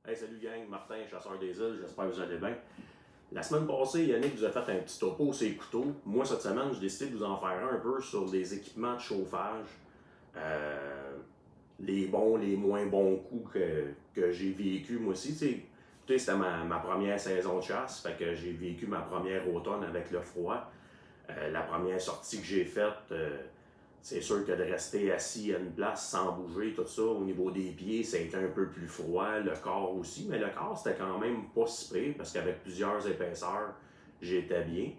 Hey, salut gang, Martin, chasseur des îles, j'espère que vous allez bien. La semaine passée, Yannick vous a fait un petit topo sur les couteaux. Moi, cette semaine, j'ai décidé de vous en faire un peu sur les équipements de chauffage. Les bons, les moins bons coups que j'ai vécu moi aussi. Écoutez, c'était ma première saison de chasse, fait que j'ai vécu ma première automne avec le froid. La première sortie que j'ai faite, c'est sûr que de rester assis à une place sans bouger, tout ça, au niveau des pieds, c'était un peu plus froid, le corps aussi, mais le corps, c'était quand même pas si pire, parce qu'avec plusieurs épaisseurs, j'étais bien.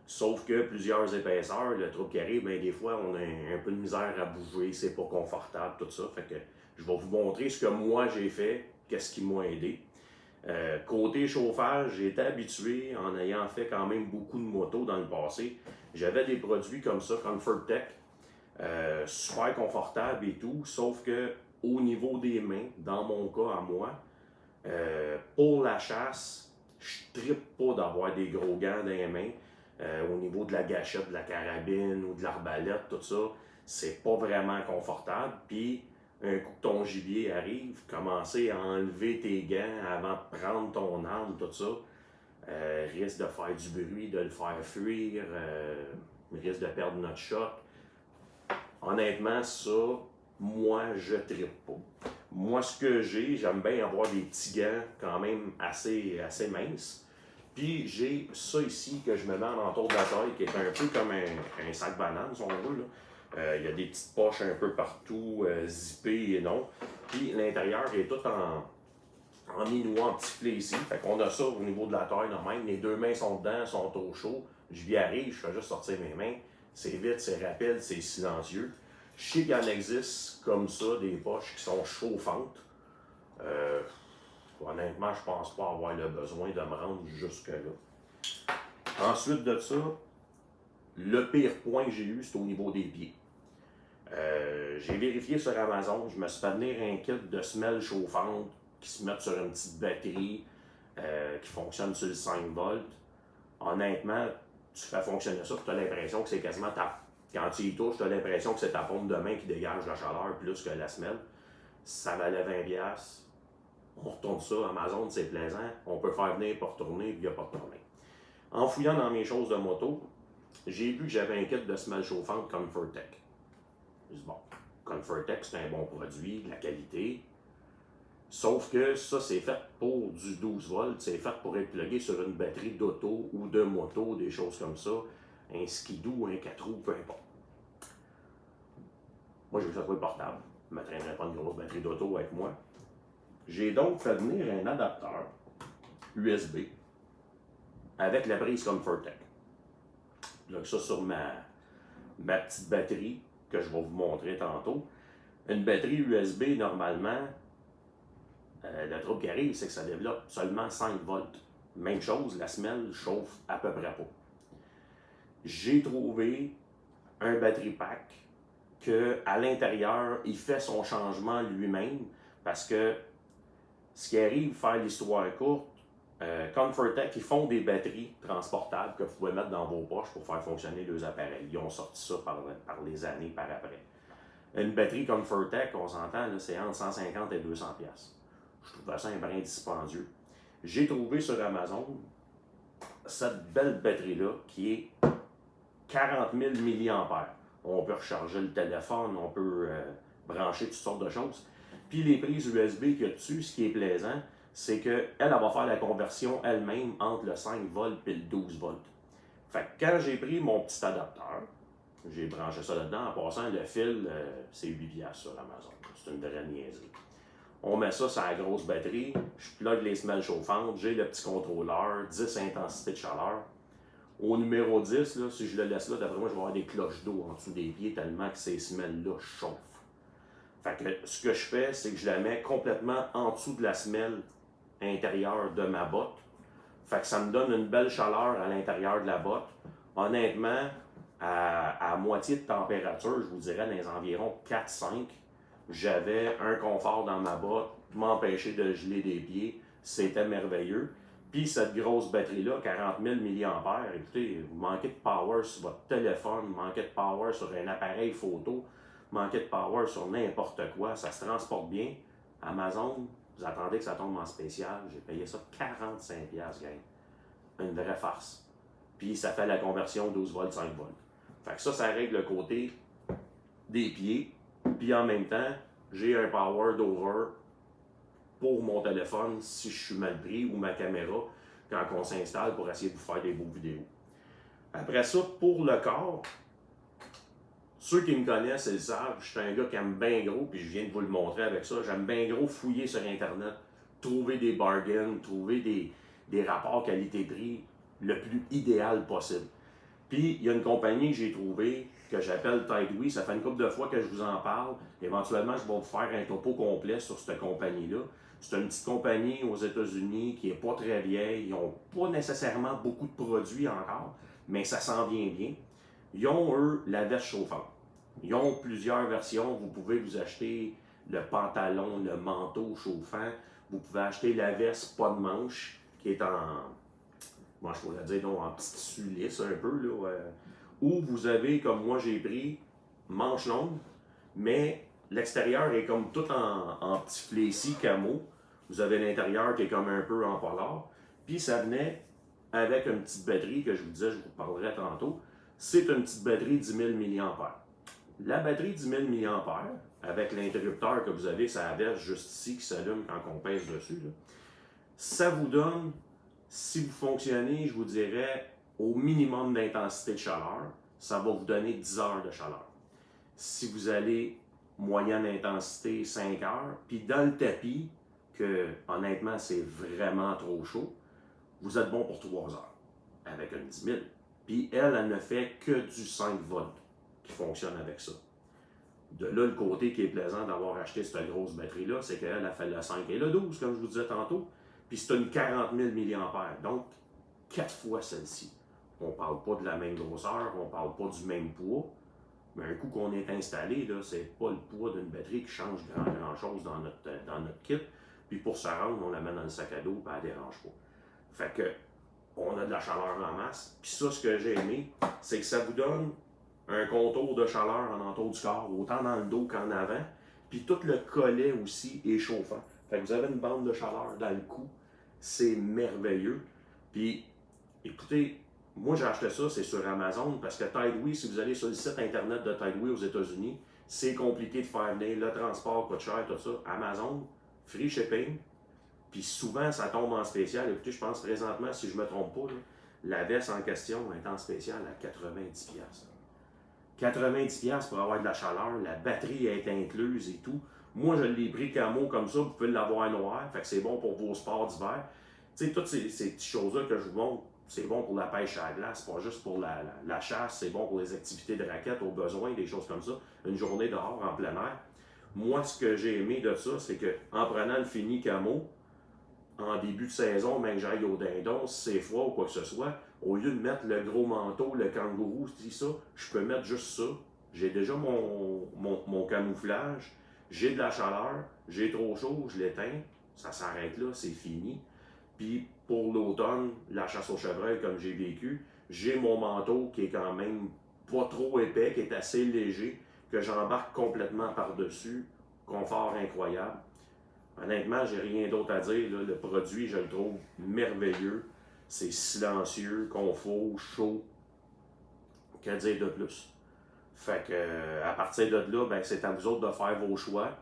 Sauf que plusieurs épaisseurs, le truc qui arrive, ben, des fois, on a un peu de misère à bouger, c'est pas confortable, tout ça. Fait que je vais vous montrer ce que moi j'ai fait, qu'est-ce qui m'a aidé. Côté chauffage, j'ai été habitué, en ayant fait quand même beaucoup de motos dans le passé. J'avais des produits comme ça, ComfortTech, super confortable et tout, sauf que au niveau des mains, dans mon cas à moi, pour la chasse, je trippe pas d'avoir des gros gants dans les mains. Au niveau de la gâchette, de la carabine ou de l'arbalète, tout ça, c'est pas vraiment confortable. Puis, un coup que ton gibier arrive, commencer à enlever tes gants avant de prendre ton arme, tout ça, risque de faire du bruit, de le faire fuir, risque de perdre notre shot. Honnêtement, ça, moi, je trippe pas. Moi, ce que j'aime bien avoir des petits gants quand même assez minces. Puis j'ai ça ici que je me mets en entour de la taille, qui est un peu comme un sac banane, si on veut. Il y a des petites poches un peu partout, zippées et non. Puis l'intérieur est tout en minois, en petit filet ici. Fait qu'on a ça au niveau de la taille de même. Les deux mains sont dedans, sont au chaud. Je lui arrive, je fais juste sortir mes mains. C'est vite, c'est rapide, c'est silencieux. Je sais qu'il y en existe comme ça, des poches qui sont chauffantes. Honnêtement, je pense pas avoir le besoin de me rendre jusque-là. Ensuite de ça, le pire point que j'ai eu, c'est au niveau des pieds. J'ai vérifié sur Amazon, je me suis fait venir un kit de semelles chauffantes qui se mettent sur une petite batterie qui fonctionne sur le 5 volts. Honnêtement, tu fais fonctionner ça, tu as l'impression que c'est quasiment quand tu y touches, tu as l'impression que c'est ta paume de main qui dégage la chaleur plus que la semelle. Ça valait 20$. On retourne ça, Amazon, c'est plaisant. On peut faire venir pour retourner, il n'y a pas de problème. En fouillant dans mes choses de moto, j'ai vu que j'avais un kit de semelles chauffantes ComfortTech. Je dis bon, ComfortTech, c'est un bon produit, de la qualité. Sauf que ça, c'est fait pour du 12 volts, c'est fait pour être plugué sur une batterie d'auto ou de moto, des choses comme ça. Un skidoo, un 4 roues, peu importe. Moi, je veux que ça soit portable. Je ne me traînerai pas une grosse batterie d'auto avec moi. J'ai donc fait venir un adapteur USB avec la prise ComfortTech. Donc ça sur ma petite batterie que je vais vous montrer tantôt. Une batterie USB, normalement, le truc qui arrive, c'est que ça développe seulement 5 volts. Même chose, la semelle chauffe à peu près pas. J'ai trouvé un battery pack que à l'intérieur, il fait son changement lui-même parce que ce qui arrive, faire l'histoire courte, ComfortTech, ils font des batteries transportables que vous pouvez mettre dans vos poches pour faire fonctionner les appareils. Ils ont sorti ça par les années par après. Une batterie ComfortTech, on s'entend, c'est entre 150 et 200$. Je trouve ça un brin dispendieux. J'ai trouvé sur Amazon cette belle batterie-là qui est 40 000 mAh. On peut recharger le téléphone, on peut brancher toutes sortes de choses. Puis les prises USB qu'il y a dessus, ce qui est plaisant, c'est qu'elle va faire la conversion elle-même entre le 5 volts et le 12 volts. Fait que quand j'ai pris mon petit adapteur, j'ai branché ça dedans, en passant, le fil, c'est 8$ sur Amazon. C'est une vraie niaiserie. On met ça sur la grosse batterie, je plug les semelles chauffantes, j'ai le petit contrôleur, 10 intensités de chaleur. Au numéro 10, là, si je le laisse là, d'après moi, je vais avoir des cloches d'eau en dessous des pieds tellement que ces semelles-là chauffent. Fait que ce que je fais, c'est que je la mets complètement en dessous de la semelle intérieure de ma botte. Fait que ça me donne une belle chaleur à l'intérieur de la botte. Honnêtement, à moitié de température, je vous dirais dans les environs 4-5, j'avais un confort dans ma botte, m'empêcher de geler des pieds. C'était merveilleux. Puis cette grosse batterie-là, 40 000 mAh, écoutez, vous manquez de power sur votre téléphone, vous manquez de power sur un appareil photo, vous manquez de power sur n'importe quoi, ça se transporte bien. Amazon, Vous attendez que ça tombe en spécial. J'ai payé ça 45$, gang. Une vraie farce. Puis ça fait la conversion 12 volts, 5 volts. Fait que ça règle le côté des pieds. Puis en même temps, j'ai un power d'over pour mon téléphone si je suis mal pris ou ma caméra quand on s'installe pour essayer de vous faire des beaux vidéos. Après ça, pour le corps, ceux qui me connaissent, ils le savent, je suis un gars qui aime bien gros, puis je viens de vous le montrer avec ça. J'aime bien gros fouiller sur Internet, trouver des bargains, trouver des rapports qualité-prix le plus idéal possible. Puis, il y a une compagnie que j'ai trouvée, que j'appelle Tidewee. Ça fait une couple de fois que je vous en parle. Éventuellement, je vais vous faire un topo complet sur cette compagnie-là. C'est une petite compagnie aux États-Unis qui n'est pas très vieille. Ils n'ont pas nécessairement beaucoup de produits encore, mais ça s'en vient bien. Ils ont, eux, la veste chauffante. Ils ont plusieurs versions. Vous pouvez vous acheter le pantalon, le manteau chauffant. Vous pouvez acheter la veste pas de manche, qui est moi je pourrais dire donc, en petit tissu lisse un peu, là, où vous avez, comme moi j'ai pris, manche longue, mais l'extérieur est comme tout en petit fléci camo. Vous avez l'intérieur qui est comme un peu en polar. Puis ça venait avec une petite batterie que je vous disais, je vous parlerai tantôt. C'est une petite batterie 10 000 mAh. La batterie 10 000 mAh, avec l'interrupteur que vous avez, ça veste juste ici qui s'allume quand on pèse dessus, là, ça vous donne, si vous fonctionnez, je vous dirais, au minimum d'intensité de chaleur, ça va vous donner 10 heures de chaleur. Si vous allez moyenne intensité, 5 heures, puis dans le tapis, que honnêtement c'est vraiment trop chaud, vous êtes bon pour 3 heures, avec une 10 000. Puis elle ne fait que du 5 volts qui fonctionne avec ça. De là, le côté qui est plaisant d'avoir acheté cette grosse batterie-là, c'est qu'elle a fait le 5 et le 12, comme je vous disais tantôt. Puis c'est une 40 000 mAh, donc 4 fois celle-ci. On ne parle pas de la même grosseur, on ne parle pas du même poids, mais un coup qu'on est installé, ce n'est pas le poids d'une batterie qui change grand-chose dans notre kit. Puis pour se rendre, on la met dans le sac à dos, puis elle ne dérange pas. Fait que, on a de la chaleur en masse. Puis ça, ce que j'ai aimé, c'est que ça vous donne un contour de chaleur en entour du corps, autant dans le dos qu'en avant. Puis tout le collet aussi est chauffant. Fait que vous avez une bande de chaleur dans le cou. C'est merveilleux. Puis, écoutez, moi j'ai acheté ça, c'est sur Amazon, parce que Tidewee, si vous allez sur le site internet de Tidewee aux États-Unis, c'est compliqué de faire venir, le transport coûte cher, tout ça. Amazon, free shipping, puis souvent ça tombe en spécial. Écoutez, je pense présentement, si je ne me trompe pas, là, la veste en question est en spécial à 90$. 90$ pour avoir de la chaleur, la batterie est incluse et tout. Moi, je l'ai pris camo comme ça, vous pouvez l'avoir noir, fait que c'est bon pour vos sports d'hiver. Tu sais, toutes ces petites choses-là que je vous montre, c'est bon pour la pêche à la glace, pas juste pour la chasse, c'est bon pour les activités de raquettes, au besoin, des choses comme ça. Une journée dehors, en plein air. Moi, ce que j'ai aimé de ça, c'est qu'en prenant le fini camo, en début de saison, même que j'aille au dindon, si c'est froid ou quoi que ce soit, au lieu de mettre le gros manteau, le kangourou, ça, je peux mettre juste ça. J'ai déjà mon camouflage, j'ai de la chaleur, j'ai trop chaud, je l'éteins, ça s'arrête là, c'est fini. Puis pour l'automne, la chasse au chevreuil, comme j'ai vécu, j'ai mon manteau qui est quand même pas trop épais, qui est assez léger, que j'embarque complètement par-dessus. Confort incroyable. Honnêtement, j'ai rien d'autre à dire. Là. Le produit, je le trouve merveilleux. C'est silencieux, confort, chaud. Qu'à dire de plus? Fait que, à partir de là, ben, c'est à vous autres de faire vos choix.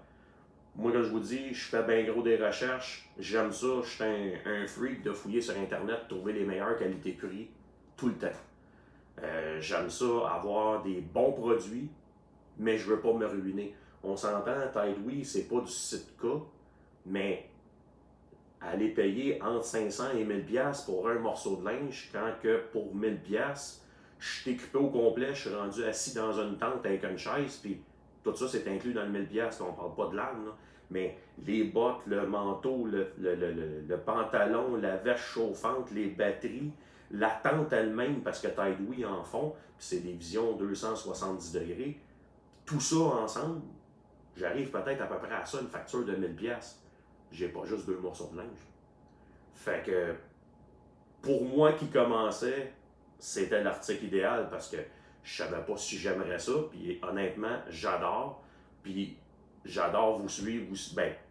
Moi, comme je vous dis, je fais bien gros des recherches. J'aime ça. Je suis un freak de fouiller sur Internet, trouver les meilleures qualités-prix tout le temps. J'aime ça, avoir des bons produits, mais je veux pas me ruiner. On s'entend, Tidewee, c'est pas du Sitka, mais aller payer entre 500 et 1000$ pour un morceau de linge, quand que pour 1000$, je suis équipé au complet, je suis rendu assis dans une tente avec une chaise, puis tout ça c'est inclus dans le 1000$, on parle pas de l'âne, mais les bottes, le manteau, le pantalon, la veste chauffante, les batteries, la tente elle-même, parce que Tidewee en font, puis c'est des visions 270 degrés, tout ça ensemble, j'arrive peut-être à peu près à ça, une facture de 1000$. J'ai pas juste 2 morceaux de linge. Fait que, pour moi qui commençais, c'était l'article idéal parce que je savais pas si j'aimerais ça, puis honnêtement, j'adore. Puis j'adore vous suivre,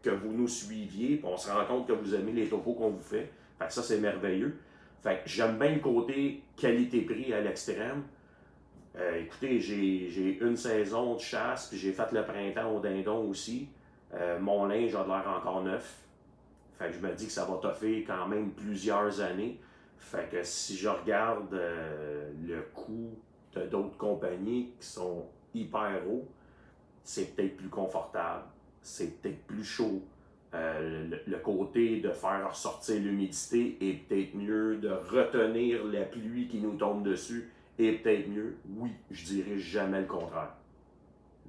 que vous nous suiviez, puis on se rend compte que vous aimez les topos qu'on vous fait. Fait que ça, c'est merveilleux. Fait que j'aime bien le côté qualité-prix à l'extrême. Écoutez, j'ai une saison de chasse, puis j'ai fait le printemps au dindon aussi. Mon linge a de l'air encore neuf. Fait que je me dis que ça va toffer quand même plusieurs années. Fait que si je regarde le coût de d'autres compagnies qui sont hyper hauts, c'est peut-être plus confortable, c'est peut-être plus chaud. Le côté de faire ressortir l'humidité est peut-être mieux, de retenir la pluie qui nous tombe dessus est peut-être mieux. Oui, je dirais jamais le contraire.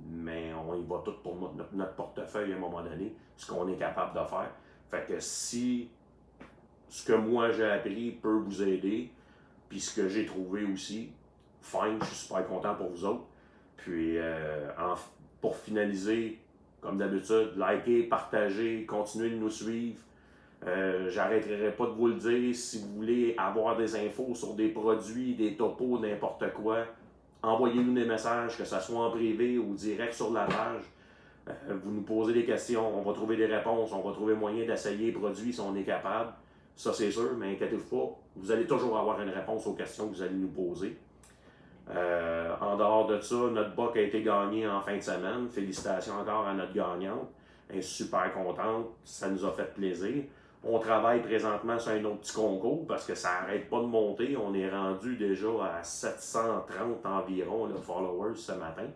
Mais on y va tout pour notre portefeuille à un moment donné, ce qu'on est capable de faire. Fait que si ce que moi j'ai appris peut vous aider, puis ce que j'ai trouvé aussi, fine, je suis super content pour vous autres. Puis pour finaliser, comme d'habitude, likez, partagez, continuez de nous suivre. J'arrêterai pas de vous le dire. Si vous voulez avoir des infos sur des produits, des topos, n'importe quoi, envoyez-nous des messages, que ce soit en privé ou direct sur la page. Vous nous posez des questions, on va trouver des réponses, on va trouver moyen d'essayer les produits si on est capable. Ça, c'est sûr, mais inquiétez-vous pas, vous allez toujours avoir une réponse aux questions que vous allez nous poser. En dehors de ça, notre boc a été gagné en fin de semaine. Félicitations encore à notre gagnante. Elle est super contente, ça nous a fait plaisir. On travaille présentement sur un autre petit concours parce que ça n'arrête pas de monter. On est rendu déjà à 730 environ là, followers ce matin.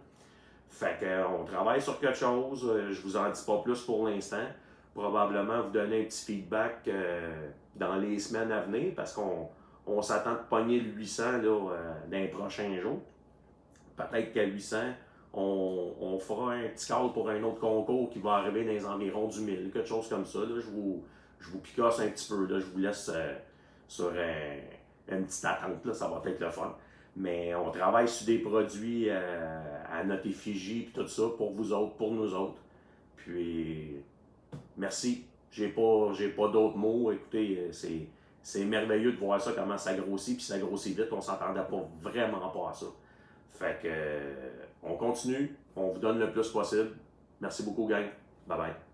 Fait qu'on travaille sur quelque chose. Je vous en dis pas plus pour l'instant. Probablement vous donner un petit feedback dans les semaines à venir parce qu'on s'attend de pogner le 800 là, dans les prochains jours. Peut-être qu'à 800, on fera un petit call pour un autre concours qui va arriver dans les environs du 1000, quelque chose comme ça. Là, je vous picasse un petit peu. Là, je vous laisse sur une petite attente. Là, ça va être le fun. Mais on travaille sur des produits à notre effigie et tout ça pour vous autres, pour nous autres. Puis, merci. J'ai pas d'autres mots. Écoutez, c'est merveilleux de voir ça, comment ça grossit, puis ça grossit vite. On s'attendait pas vraiment pas à ça. Fait que, on continue. On vous donne le plus possible. Merci beaucoup, gang. Bye bye.